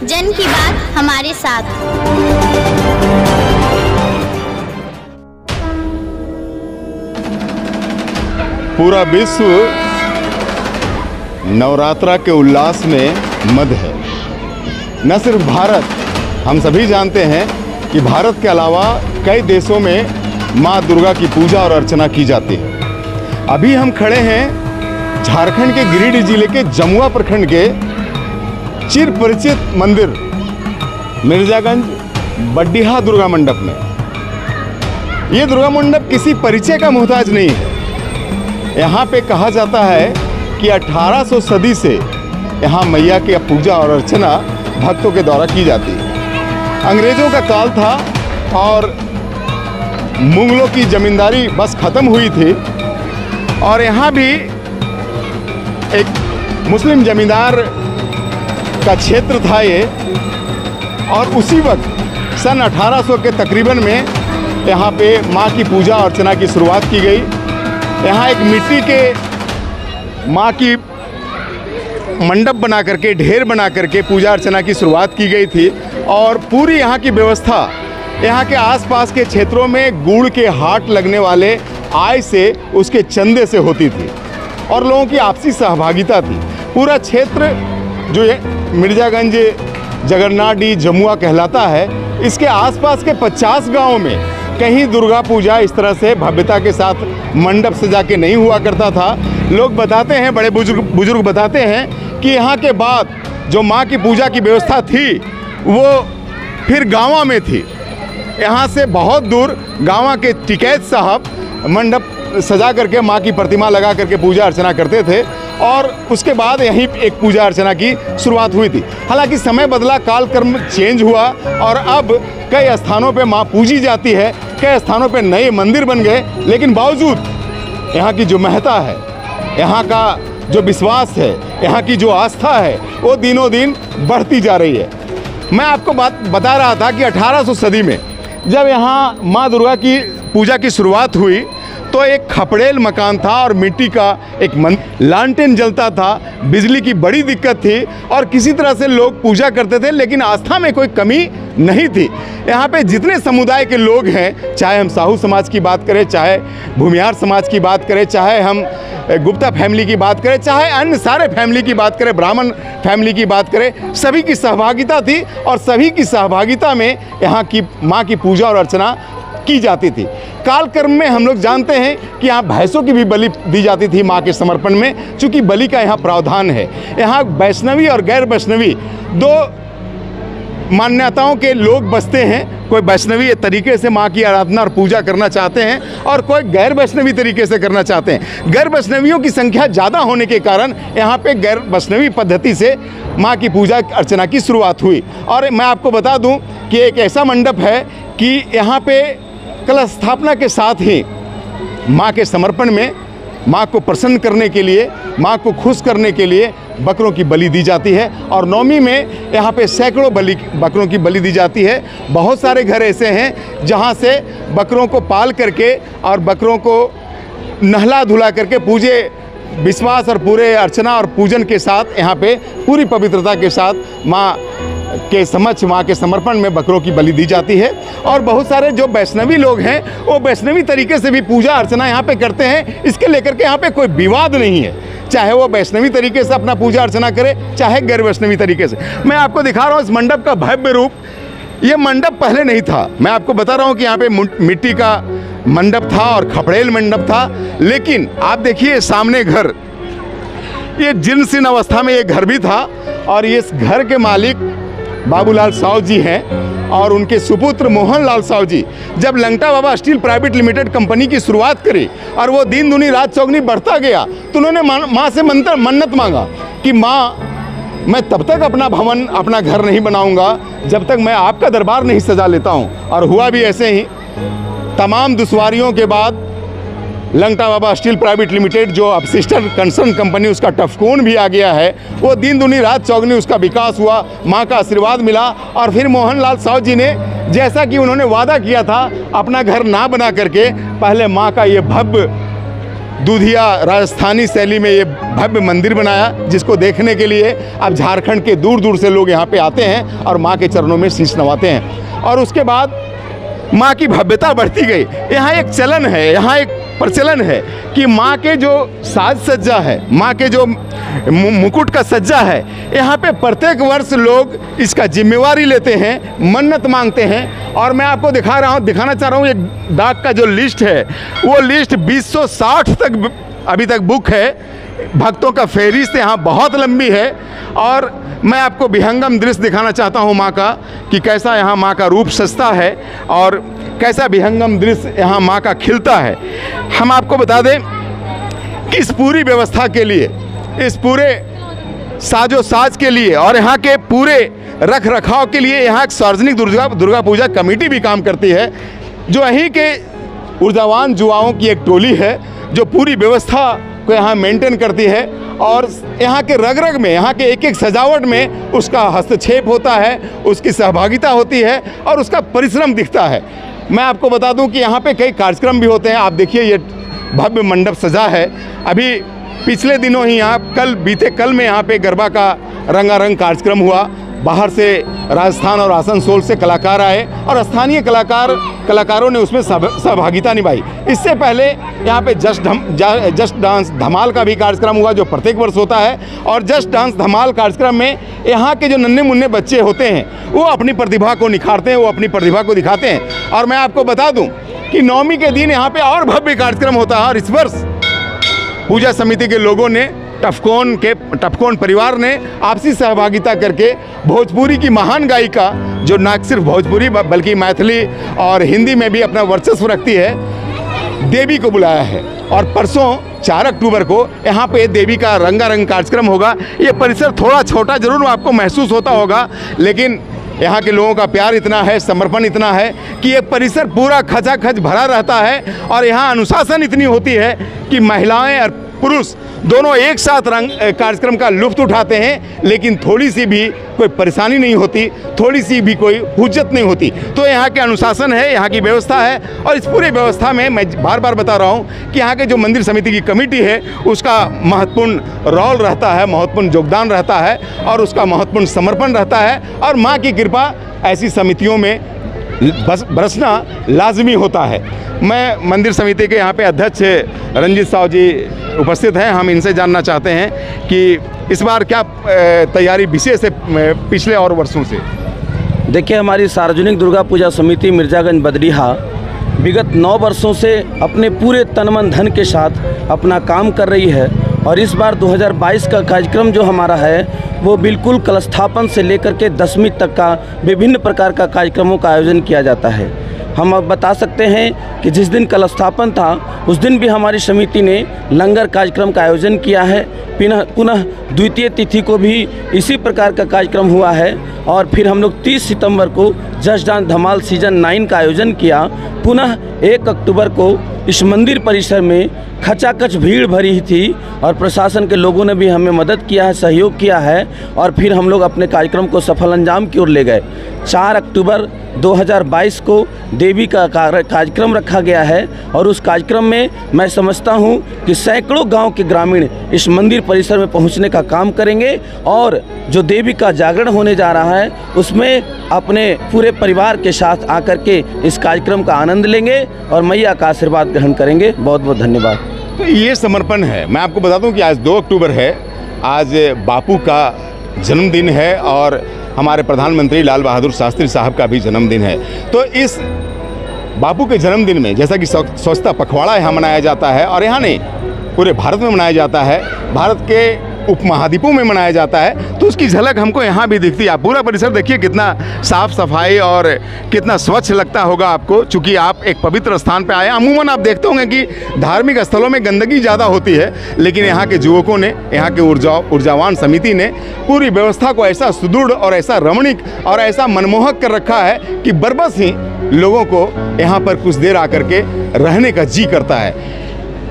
जन की बात हमारे साथ। पूरा विश्व नवरात्रा के उल्लास में मद है। न सिर्फ भारत, हम सभी जानते हैं कि भारत के अलावा कई देशों में माँ दुर्गा की पूजा और अर्चना की जाती है। अभी हम खड़े हैं झारखंड के गिरिडीह जिले के जमुआ प्रखंड के चिर परिचित मंदिर मिर्जागंज बड्डीहा दुर्गा मंडप में। ये दुर्गा मंडप किसी परिचय का मोहताज नहीं है। यहाँ पे कहा जाता है कि 1800 सदी से यहाँ मैया की पूजा और अर्चना भक्तों के द्वारा की जाती है। अंग्रेज़ों का काल था और मुगलों की ज़मींदारी बस ख़त्म हुई थी और यहाँ भी एक मुस्लिम ज़मींदार का क्षेत्र था ये। और उसी वक्त सन 1800 के तकरीबन में यहाँ पे माँ की पूजा अर्चना की शुरुआत की गई। यहाँ एक मिट्टी के माँ की मंडप बना करके, ढेर बना करके पूजा अर्चना की शुरुआत की गई थी और पूरी यहाँ की व्यवस्था यहाँ के आसपास के क्षेत्रों में गुड़ के हाट लगने वाले आय से, उसके चंदे से होती थी और लोगों की आपसी सहभागिता थी। पूरा क्षेत्र जो ये मिर्जागंज जगन्नाथ जमुआ कहलाता है, इसके आसपास के 50 गाँव में कहीं दुर्गा पूजा इस तरह से भव्यता के साथ मंडप सजा के नहीं हुआ करता था। लोग बताते हैं, बड़े बुजुर्ग बताते हैं कि यहाँ के बाद जो माँ की पूजा की व्यवस्था थी वो फिर गाँव में थी। यहाँ से बहुत दूर गाँव के टिकैत साहब मंडप सजा करके माँ की प्रतिमा लगा करके पूजा अर्चना करते थे और उसके बाद यहीं एक पूजा अर्चना की शुरुआत हुई थी। हालांकि समय बदला, काल कर्म चेंज हुआ और अब कई स्थानों पे माँ पूजी जाती है, कई स्थानों पे नए मंदिर बन गए, लेकिन बावजूद यहाँ की जो महत्ता है, यहाँ का जो विश्वास है, यहाँ की जो आस्था है, वो दिनों दिन बढ़ती जा रही है। मैं आपको बात बता रहा था कि 1800 सदी में जब यहाँ माँ दुर्गा की पूजा की शुरुआत हुई तो एक खपड़ेल मकान था और मिट्टी का एक लालटेन जलता था, बिजली की बड़ी दिक्कत थी और किसी तरह से लोग पूजा करते थे, लेकिन आस्था में कोई कमी नहीं थी। यहाँ पे जितने समुदाय के लोग हैं, चाहे हम साहू समाज की बात करें, चाहे भूमिहार समाज की बात करें, चाहे हम गुप्ता फैमिली की बात करें, चाहे अन्य सारे फैमिली की बात करें, ब्राह्मण फैमिली की बात करें, सभी की सहभागिता थी और सभी की सहभागिता में यहाँ की माँ की पूजा और अर्चना की जाती थी। काल कर्म में हम लोग जानते हैं कि यहाँ भैंसों की भी बलि दी जाती थी माँ के समर्पण में, चूँकि बलि का यहाँ प्रावधान है। यहाँ वैष्णवी और गैर वैष्णवी दो मान्यताओं के लोग बसते हैं। कोई वैष्णवी तरीके से माँ की आराधना और पूजा करना चाहते हैं और कोई गैर वैष्णवी तरीके से करना चाहते हैं। गैर वैष्णवियों की संख्या ज़्यादा होने के कारण यहाँ पे गैर वैष्णवी पद्धति से माँ की पूजा अर्चना की शुरुआत हुई। और मैं आपको बता दूँ कि एक ऐसा मंडप है कि यहाँ पे कलश स्थापना के साथ ही माँ के समर्पण में, माँ को प्रसन्न करने के लिए, माँ को खुश करने के लिए बकरों की बलि दी जाती है और नवमी में यहाँ पे सैकड़ों बकरों की बलि दी जाती है। बहुत सारे घर ऐसे हैं जहाँ से बकरों को पाल करके और बकरों को नहला धुला करके पूजे विश्वास और पूरे अर्चना और पूजन के साथ यहाँ पे पूरी पवित्रता के साथ माँ के समक्ष, माँ के समर्पण में बकरों की बलि दी जाती है। और बहुत सारे जो वैष्णवी लोग हैं वो वैष्णवी तरीके से भी पूजा अर्चना यहाँ पे करते हैं। इसके लेकर के यहाँ पे कोई विवाद नहीं है, चाहे वो वैष्णवी तरीके से अपना पूजा अर्चना करे, चाहे गैर वैष्णवी तरीके से। मैं आपको दिखा रहा हूँ इस मंडप का भव्य रूप। ये मंडप पहले नहीं था, मैं आपको बता रहा हूँ कि यहाँ पे मिट्टी का मंडप था और खपड़ेल मंडप था, लेकिन आप देखिए सामने घर, ये जीर्ण शीर्ण अवस्था में ये घर भी था और इस घर के मालिक बाबूलाल साहू जी हैं और उनके सुपुत्र मोहन लाल साहू जी जब लंगटा बाबा स्टील प्राइवेट लिमिटेड कंपनी की शुरुआत करी और वो दिन दुनी रात चौगनी बढ़ता गया, तो उन्होंने माँ से मन्नत मांगा कि माँ, मैं तब तक अपना भवन, अपना घर नहीं बनाऊंगा जब तक मैं आपका दरबार नहीं सजा लेता हूँ। और हुआ भी ऐसे ही। तमाम दुश्वारियों के बाद लंगटा बाबा स्टील प्राइवेट लिमिटेड, जो अब सिस्टर कंसर्न कंपनी उसका टफकून भी आ गया है, वो दिन दुनी रात चौगनी उसका विकास हुआ, माँ का आशीर्वाद मिला। और फिर मोहन लाल साहू जी ने, जैसा कि उन्होंने वादा किया था, अपना घर ना बना करके पहले माँ का ये भव्य दूधिया राजस्थानी शैली में ये भव्य मंदिर बनाया, जिसको देखने के लिए अब झारखंड के दूर दूर से लोग यहाँ पे आते हैं और माँ के चरणों में शीश नवाते हैं। और उसके बाद माँ की भव्यता बढ़ती गई। यहाँ एक चलन है, यहाँ एक प्रचलन है कि माँ के जो साज सज्जा है, माँ के जो मुकुट का सज्जा है, यहाँ पे प्रत्येक वर्ष लोग इसका जिम्मेवारी लेते हैं, मन्नत मांगते हैं। और मैं आपको दिखाना चाह रहा हूँ, एक डाक का जो लिस्ट है वो लिस्ट 2060 तक अभी तक बुक है। भक्तों का फहरिस्त यहाँ बहुत लंबी है। और मैं आपको विहंगम दृश्य दिखाना चाहता हूँ माँ का, कि कैसा यहाँ माँ का रूप सजता है और कैसा विहंगम दृश्य यहाँ माँ का खिलता है। हम आपको बता दें कि इस पूरी व्यवस्था के लिए, इस पूरे साजो साज के लिए और यहाँ के पूरे रख रखाव के लिए यहाँ एक सार्वजनिक दुर्गा पूजा कमेटी भी काम करती है, जो यहीं के ऊर्जावान युवाओं की एक टोली है जो पूरी व्यवस्था को यहाँ मेंटेन करती है। और यहाँ के रग रग में, यहाँ के एक एक सजावट में उसका हस्तक्षेप होता है, उसकी सहभागिता होती है और उसका परिश्रम दिखता है। मैं आपको बता दूं कि यहाँ पे कई कार्यक्रम भी होते हैं। आप देखिए ये भव्य मंडप सजा है। अभी पिछले दिनों ही बीते कल में यहाँ पे गरबा का रंगारंग कार्यक्रम हुआ। बाहर से राजस्थान और आसनसोल से कलाकार आए और स्थानीय कलाकारों ने उसमें सहभागिता निभाई। इससे पहले यहाँ पे जस्ट डांस धमाल का भी कार्यक्रम हुआ, जो प्रत्येक वर्ष होता है। और जस्ट डांस धमाल कार्यक्रम में यहाँ के जो नन्हे मुन्ने बच्चे होते हैं वो अपनी प्रतिभा को निखारते हैं, वो अपनी प्रतिभा को दिखाते हैं। और मैं आपको बता दूँ कि नवमी के दिन यहाँ पे और भव्य कार्यक्रम होता है। और इस वर्ष पूजा समिति के लोगों ने, टफकोन परिवार ने आपसी सहभागिता करके भोजपुरी की महान गायिका, जो न सिर्फ भोजपुरी बल्कि मैथिली और हिंदी में भी अपना वर्चस्व रखती है, देवी को बुलाया है। और परसों 4 अक्टूबर को यहाँ पे देवी का रंगारंग कार्यक्रम होगा। ये परिसर थोड़ा छोटा जरूर आपको महसूस होता होगा, लेकिन यहाँ के लोगों का प्यार इतना है, समर्पण इतना है कि ये परिसर पूरा खचाखच भरा रहता है। और यहाँ अनुशासन इतनी होती है कि महिलाएं और पुरुष दोनों एक साथ कार्यक्रम का लुत्फ उठाते हैं, लेकिन थोड़ी सी भी कोई परेशानी नहीं होती, थोड़ी सी भी कोई हुज्जत नहीं होती। तो यहाँ के अनुशासन है, यहाँ की व्यवस्था है। और इस पूरी व्यवस्था में मैं बार बार बता रहा हूँ कि यहाँ के जो मंदिर समिति की कमेटी है उसका महत्वपूर्ण रोल रहता है, महत्वपूर्ण योगदान रहता है और उसका महत्वपूर्ण समर्पण रहता है। और माँ की कृपा ऐसी समितियों में बरसना लाजमी होता है। मैं मंदिर समिति के यहाँ पे अध्यक्ष रंजीत साहू जी उपस्थित हैं। हम इनसे जानना चाहते हैं कि इस बार क्या तैयारी विशेष है पिछले और वर्षों से। देखिए, हमारी सार्वजनिक दुर्गा पूजा समिति मिर्जागंज बदरीहा विगत 9 वर्षों से अपने पूरे तन मन धन के साथ अपना काम कर रही है। और इस बार 2022 का कार्यक्रम जो हमारा है वो बिल्कुल कलस्थापन से लेकर के 10वीं तक का विभिन्न प्रकार का कार्यक्रमों का आयोजन किया जाता है। हम अब बता सकते हैं कि जिस दिन कलस्थापन था उस दिन भी हमारी समिति ने लंगर कार्यक्रम का आयोजन किया है। पुनः द्वितीय तिथि को भी इसी प्रकार का कार्यक्रम हुआ है। और फिर हम लोग 30 सितंबर को जस्ट डांस धमाल सीजन 9 का आयोजन किया। पुनः 1 अक्टूबर को इस मंदिर परिसर में खचाखच भीड़ भरी थी और प्रशासन के लोगों ने भी हमें मदद किया है, सहयोग किया है। और फिर हम लोग अपने कार्यक्रम को सफल अंजाम की ओर ले गए। 4 अक्टूबर 2022 को देवी का कार्यक्रम रखा गया है और उस कार्यक्रम में मैं समझता हूं कि सैकड़ों गांव के ग्रामीण इस मंदिर परिसर में पहुंचने का काम करेंगे। और जो देवी का जागरण होने जा रहा है उसमें अपने पूरे परिवार के साथ आकर के इस कार्यक्रम का आनंद लेंगे और मैया का आशीर्वाद ग्रहण करेंगे। बहुत बहुत धन्यवाद। तो ये समर्पण है। मैं आपको बता दूं कि आज 2 अक्टूबर है, आज बापू का जन्मदिन है और हमारे प्रधानमंत्री लाल बहादुर शास्त्री साहब का भी जन्मदिन है। तो इस बापू के जन्मदिन में जैसा कि स्वच्छता पखवाड़ा यहाँ मनाया जाता है और यहाँ नहीं पूरे भारत में मनाया जाता है, भारत के उपमहाद्वीपों में मनाया जाता है, तो उसकी झलक हमको यहाँ भी दिखती है। आप पूरा परिसर देखिए कितना साफ़ सफाई और कितना स्वच्छ लगता होगा आपको, चूँकि आप एक पवित्र स्थान पे आए। अमूमन आप देखते होंगे कि धार्मिक स्थलों में गंदगी ज़्यादा होती है, लेकिन यहाँ के युवकों ने, यहाँ के ऊर्जावान समिति ने पूरी व्यवस्था को ऐसा सुदृढ़ और ऐसा रमणीक और ऐसा मनमोहक कर रखा है कि बरबस ही लोगों को यहाँ पर कुछ देर आकर के रहने का जी करता है।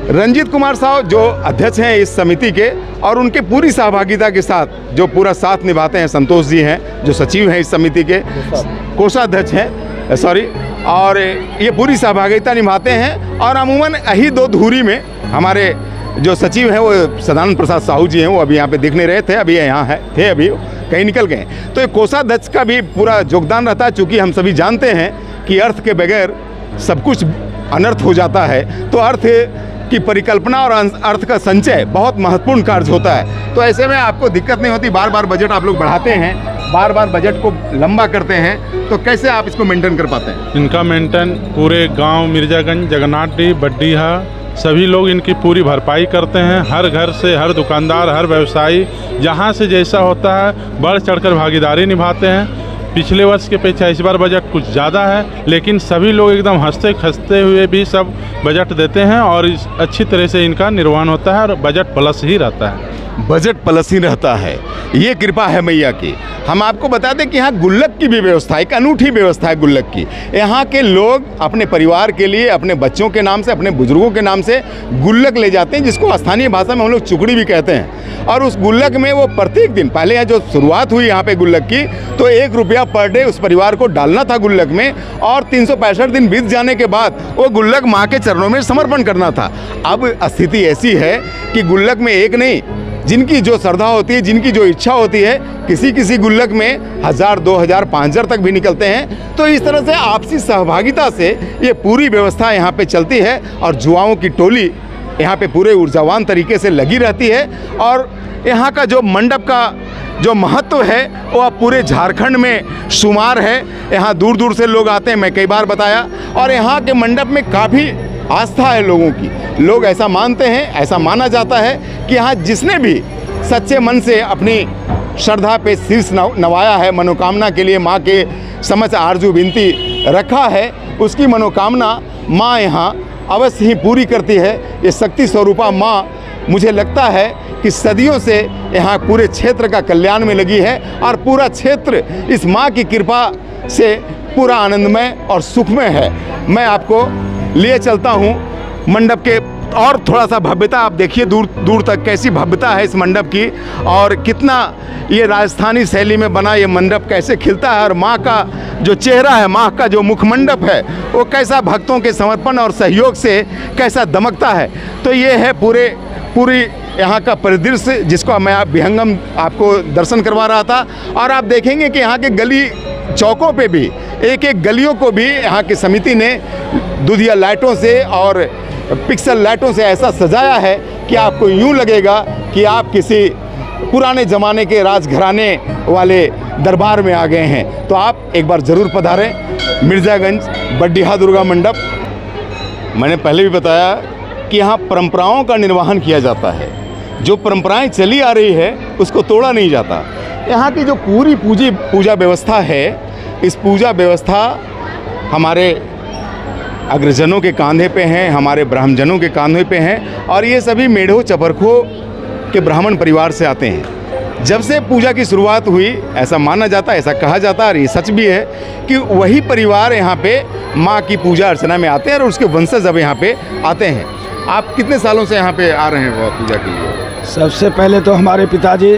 रंजीत कुमार साहब जो अध्यक्ष हैं इस समिति के और उनके पूरी सहभागिता के साथ जो पूरा साथ निभाते हैं, संतोष जी हैं जो सचिव हैं इस समिति के, कोषाध्यक्ष हैं और ये पूरी सहभागिता निभाते हैं। और अमूमन यही 2 धुरी में हमारे जो सचिव हैं वो सदानंद प्रसाद साहू जी हैं, वो अभी यहाँ पे देखने रहे थे, अभी यहाँ है थे, अभी कहीं निकल गए। तो ये कोषाध्यक्ष का भी पूरा योगदान रहता है, चूँकि हम सभी जानते हैं कि अर्थ के बगैर सब कुछ अनर्थ हो जाता है। तो अर्थ की परिकल्पना और अर्थ का संचय बहुत महत्वपूर्ण कार्य होता है। तो ऐसे में आपको दिक्कत नहीं होती, बार बार बजट आप लोग बढ़ाते हैं, बार बार बजट को लंबा करते हैं, तो कैसे आप इसको मेंटेन कर पाते हैं? इनका मेंटेन पूरे गांव मिर्जागंज, जगन्नाथडी, बड्डीहा सभी लोग इनकी पूरी भरपाई करते हैं। हर घर से, हर दुकानदार, हर व्यवसायी जहां से जैसा होता है बढ़ चढ़कर भागीदारी निभाते हैं। पिछले वर्ष के अपेक्षा इस बार बजट कुछ ज़्यादा है, लेकिन सभी लोग एकदम हंसते खसते हुए भी सब बजट देते हैं और अच्छी तरह से इनका निर्वहन होता है और बजट प्लस ही रहता है। बजट प्लस ही रहता है, ये कृपा है मैया की। हम आपको बता दें कि यहाँ गुल्लक की भी व्यवस्था, एक अनूठी व्यवस्था है गुल्लक की। यहाँ के लोग अपने परिवार के लिए, अपने बच्चों के नाम से, अपने बुजुर्गों के नाम से गुल्लक ले जाते हैं, जिसको स्थानीय भाषा में हम लोग चुकड़ी भी कहते हैं। और उस गुल्लक में वो प्रत्येक दिन, पहले यहाँ जो शुरुआत हुई यहाँ पे गुल्लक की, तो 1 रुपया पर डे उस परिवार को डालना था गुल्लक में, और 365 दिन बीत जाने के बाद वो गुल्लक माँ के चरणों में समर्पण करना था। अब स्थिति ऐसी है कि गुल्लक में एक नहीं, जिनकी जो श्रद्धा होती है, जिनकी जो इच्छा होती है, किसी गुल्लक में 1000, 2000, 5000 तक भी निकलते हैं। तो इस तरह से आपसी सहभागिता से ये पूरी व्यवस्था यहाँ पे चलती है और जुआओं की टोली यहाँ पे पूरे ऊर्जावान तरीके से लगी रहती है। और यहाँ का जो मंडप का जो महत्व है वो अब पूरे झारखंड में शुमार है। यहाँ दूर दूर से लोग आते हैं, मैं कई बार बताया, और यहाँ के मंडप में काफ़ी आस्था है लोगों की। लोग ऐसा मानते हैं, ऐसा माना जाता है कि यहाँ जिसने भी सच्चे मन से अपनी श्रद्धा पे शीर्ष नवाया है, मनोकामना के लिए माँ के समक्ष आरजू विनती रखा है, उसकी मनोकामना माँ यहाँ अवश्य ही पूरी करती है। ये शक्ति स्वरूपा माँ, मुझे लगता है कि सदियों से यहाँ पूरे क्षेत्र का कल्याण में लगी है और पूरा क्षेत्र इस माँ की कृपा से पूरा आनंदमय और सुखमय है। मैं आपको लिए चलता हूँ मंडप के, और थोड़ा सा भव्यता आप देखिए, दूर दूर तक कैसी भव्यता है इस मंडप की, और कितना ये राजस्थानी शैली में बना ये मंडप कैसे खिलता है, और माँ का जो चेहरा है, माँ का जो मुखमंडप है, वो कैसा भक्तों के समर्पण और सहयोग से कैसा दमकता है। तो ये है पूरी यहाँ का परिदृश्य, जिसको मैं विहंगम आपको दर्शन करवा रहा था। और आप देखेंगे कि यहाँ के गली चौकों पे भी, एक एक गलियों को भी यहाँ की समिति ने दुधिया लाइटों से और पिक्सल लाइटों से ऐसा सजाया है कि आपको यूं लगेगा कि आप किसी पुराने ज़माने के राजघराने वाले दरबार में आ गए हैं। तो आप एक बार ज़रूर पधारें मिर्जागंज बड्डीहा दुर्गा मंडप। मैंने पहले भी बताया कि यहाँ परंपराओं का निर्वहन किया जाता है, जो परंपराएं चली आ रही है उसको तोड़ा नहीं जाता। यहाँ की जो पूरी पूजा व्यवस्था है, इस पूजा व्यवस्था हमारे अग्रजनों के कांधे पे हैं, हमारे ब्राह्मणजनों के कांधे पे हैं, और ये सभी मेढ़ो चपरखो के ब्राह्मण परिवार से आते हैं। जब से पूजा की शुरुआत हुई, ऐसा माना जाता है, ऐसा कहा जाता है, और ये सच भी है कि वही परिवार यहाँ पे माँ की पूजा अर्चना में आते हैं और उसके वंशज अब यहाँ पे आते हैं। आप कितने सालों से यहाँ पे आ रहे हैं पूजा के लिए? सबसे पहले तो हमारे पिताजी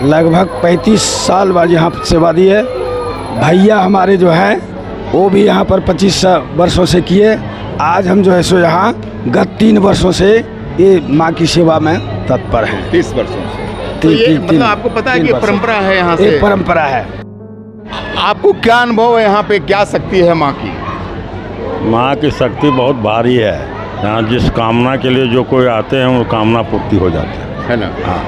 लगभग 35 साल बाद यहाँ सेवा दी है। भैया हमारे जो है वो भी यहाँ पर 25 वर्षों से किए। आज हम जो है सो यहाँ गत 3 वर्षों से ये माँ की सेवा में तत्पर हैं। 30 वर्षों से। तो ये मतलब आपको पता है कि परंपरा है यहाँ से? एक परंपरा है। आपको क्या अनुभव है यहाँ पे, क्या शक्ति है माँ की? माँ की शक्ति बहुत भारी है। यहाँ जिस कामना के लिए जो कोई आते हैं वो कामना पूर्ति हो जाती है ना? हाँ।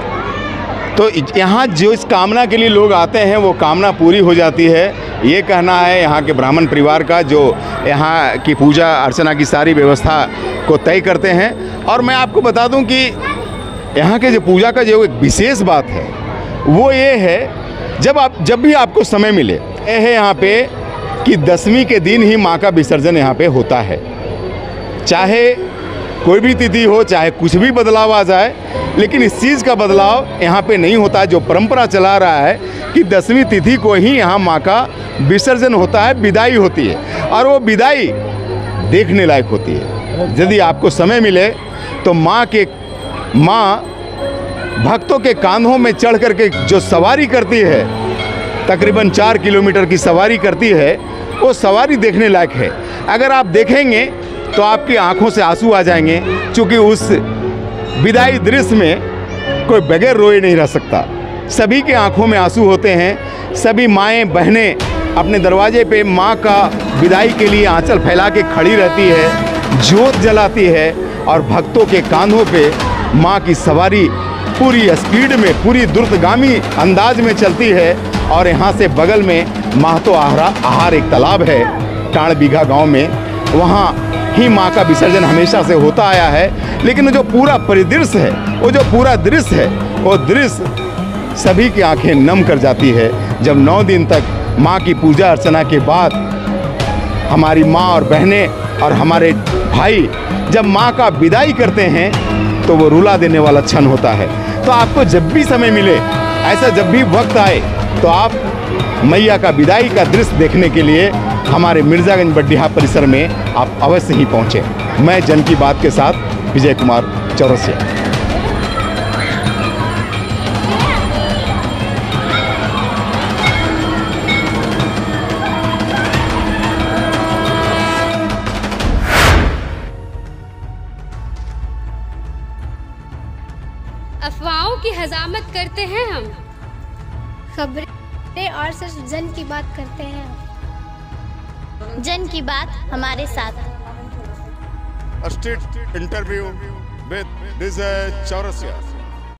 तो यहाँ जो इस कामना के लिए लोग आते हैं वो कामना पूरी हो जाती है, ये कहना है यहाँ के ब्राह्मण परिवार का, जो यहाँ की पूजा अर्चना की सारी व्यवस्था को तय करते हैं। और मैं आपको बता दूं कि यहाँ के जो पूजा का जो एक विशेष बात है वो ये है, जब भी आपको समय मिले, ये है यहाँ पे कि 10वीं के दिन ही माँ का विसर्जन यहाँ पे होता है। चाहे कोई भी तिथि हो, चाहे कुछ भी बदलाव आ जाए, लेकिन इस चीज़ का बदलाव यहाँ पे नहीं होता। जो परंपरा चला रहा है कि 10वीं तिथि को ही यहाँ माँ का विसर्जन होता है, विदाई होती है, और वो विदाई देखने लायक होती है। यदि आपको समय मिले तो माँ भक्तों के कांधों में चढ़ करके जो सवारी करती है, तकरीबन 4 किलोमीटर की सवारी करती है, वो सवारी देखने लायक है। अगर आप देखेंगे तो आपकी आंखों से आंसू आ जाएंगे, क्योंकि उस विदाई दृश्य में कोई बगैर रोए नहीं रह सकता। सभी के आंखों में आंसू होते हैं। सभी माएँ बहनें अपने दरवाजे पे माँ का विदाई के लिए आंचल फैला के खड़ी रहती है, ज्योत जलाती है, और भक्तों के कांधों पे माँ की सवारी पूरी स्पीड में, पूरी द्रुतगामी अंदाज में चलती है। और यहाँ से बगल में महतो आहार एक तालाब है टाणबीघा गांव में, वहाँ ही माँ का विसर्जन हमेशा से होता आया है। लेकिन जो पूरा परिदृश्य है, वो जो पूरा दृश्य है, वो दृश्य सभी की आंखें नम कर जाती है। जब 9 दिन तक माँ की पूजा अर्चना के बाद हमारी माँ और बहनें और हमारे भाई जब माँ का विदाई करते हैं, तो वो रुला देने वाला क्षण होता है। तो आपको जब भी समय मिले, ऐसा जब भी वक्त आए, तो आप मैया का विदाई का दृश्य देखने के लिए हमारे मिर्जागंज बड्डीहा परिसर में आप अवश्य ही पहुँचें। मैं जन की बात के साथ विजय कुमार चौरसिया। अफवाहों की हजामत करते हैं हम, खबरें और सिर्फ जन की बात करते हैं। जन की बात हमारे साथ। Street interview with Vijay Chaurasia.